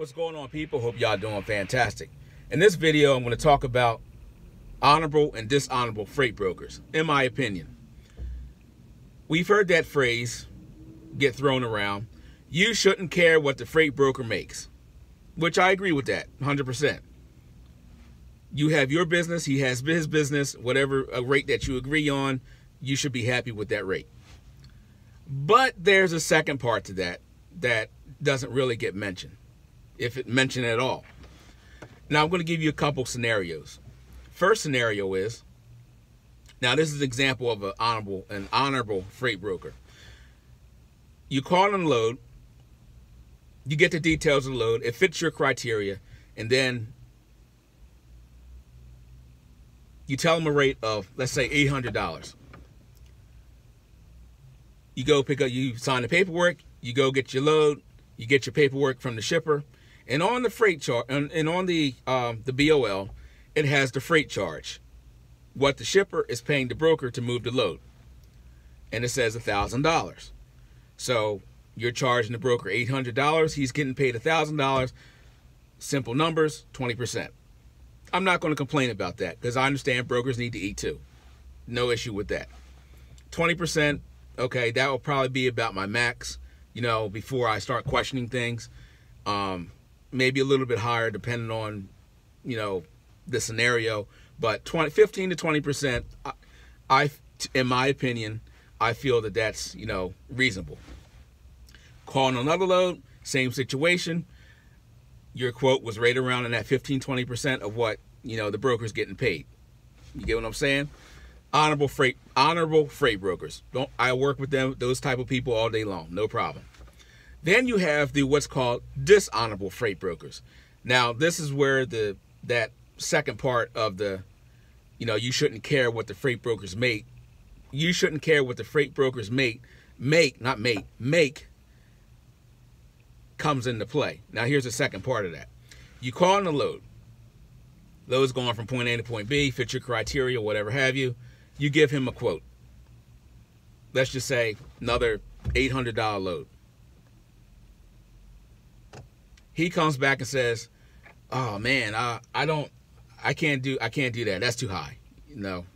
What's going on, people? Hope y'all doing fantastic. In this video, I'm going to talk about honorable and dishonorable freight brokers, in my opinion. We've heard that phrase get thrown around. You shouldn't care what the freight broker makes, which I agree with that 100%. You have your business, he has his business, whatever a rate that you agree on, you should be happy with that rate. But there's a second part to that that doesn't really get mentioned, if it mentioned at all. Now, I'm going to give you a couple scenarios. First scenario is, now this is an example of an honorable freight broker. You call on load, you get the details of the load, it fits your criteria, and then you tell them a rate of, let's say, $800. You go pick up, you sign the paperwork, you go get your load, you get your paperwork from the shipper, and on the freight chart and on the BOL, it has the freight charge, what the shipper is paying the broker to move the load, and it says $1,000. So you're charging the broker $800, he's getting paid $1,000. Simple numbers, 20%. I'm not going to complain about that because I understand brokers need to eat too. No issue with that. 20%, okay, that will probably be about my max, you know, before I start questioning things. Maybe a little bit higher depending on, you know, the scenario, but 15 to 20%, in my opinion, I feel that that's, you know, reasonable. Calling another load, same situation. Your quote was right around in that 15-20% of what, you know, the broker's getting paid. You get what I'm saying? Honorable freight brokers. I work with them, those type of people all day long, no problem. Then you have the what's called dishonorable freight brokers. Now, this is where that second part of the, you know, you shouldn't care what the freight brokers make. You shouldn't care what the freight brokers make comes into play. Now, here's the second part of that. You call on the load. Load's going from point A to point B, fit your criteria, whatever have you. You give him a quote. Let's just say another $800 load. He comes back and says, "Oh man, I can't do that. That's too high." No,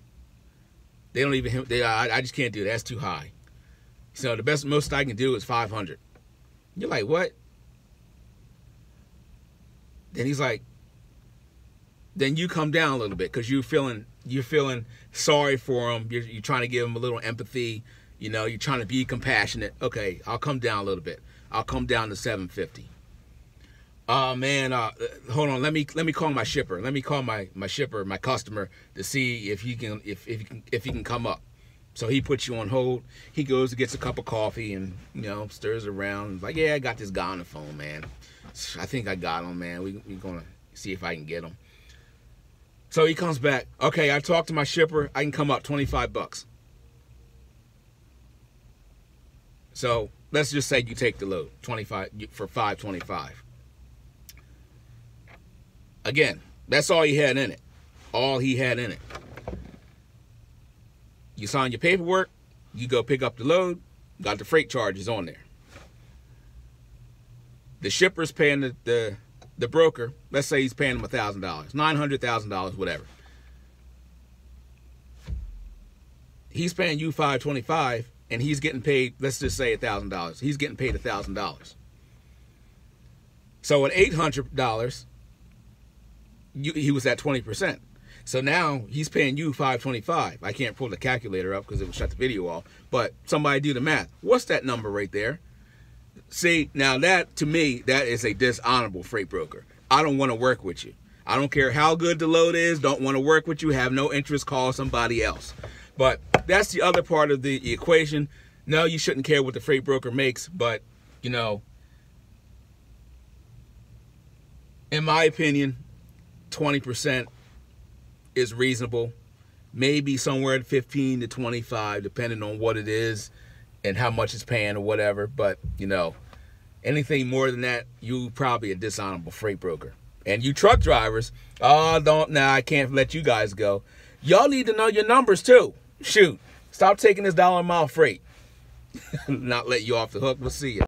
they don't even. I just can't do that. That's too high. So the most I can do is 500. You're like, what? Then he's like, then you come down a little bit because you're feeling sorry for him. You're trying to give him a little empathy. You know, you're trying to be compassionate. Okay, I'll come down a little bit. I'll come down to 750. Oh man, hold on. Let me call my shipper. Let me call my shipper, my customer, to see if he can come up. So he puts you on hold. He goes and gets a cup of coffee and, you know, stirs around. He's like, yeah, I got this guy on the phone, man. I think I got him, man. We're gonna see if I can get him. So he comes back. Okay, I talked to my shipper. I can come up, 25 bucks. So let's just say you take the load, 25 for 525. Again, that's all he had in it. All he had in it. You sign your paperwork, you go pick up the load, got the freight charges on there. The shipper's paying the broker, let's say he's paying him $1,000, $900,000, whatever. He's paying you $525, and he's getting paid, let's just say $1,000. He's getting paid $1,000. So at $800, he was at 20%. So now he's paying you $525. I can't pull the calculator up because it would shut the video off. But somebody do the math. What's that number right there? See, now that, to me, that is a dishonorable freight broker. I don't want to work with you. I don't care how good the load is. Don't want to work with you. Have no interest. Call somebody else. But that's the other part of the equation. No, you shouldn't care what the freight broker makes. But, you know, in my opinion, 20% is reasonable. Maybe somewhere at 15 to 25, depending on what it is and how much it's paying or whatever. But, you know, anything more than that, you probably a dishonorable freight broker. And you truck drivers, I can't let you guys go. Y'all need to know your numbers too. Shoot, stop taking this dollar a mile freight. Not let you off the hook. We'll see you.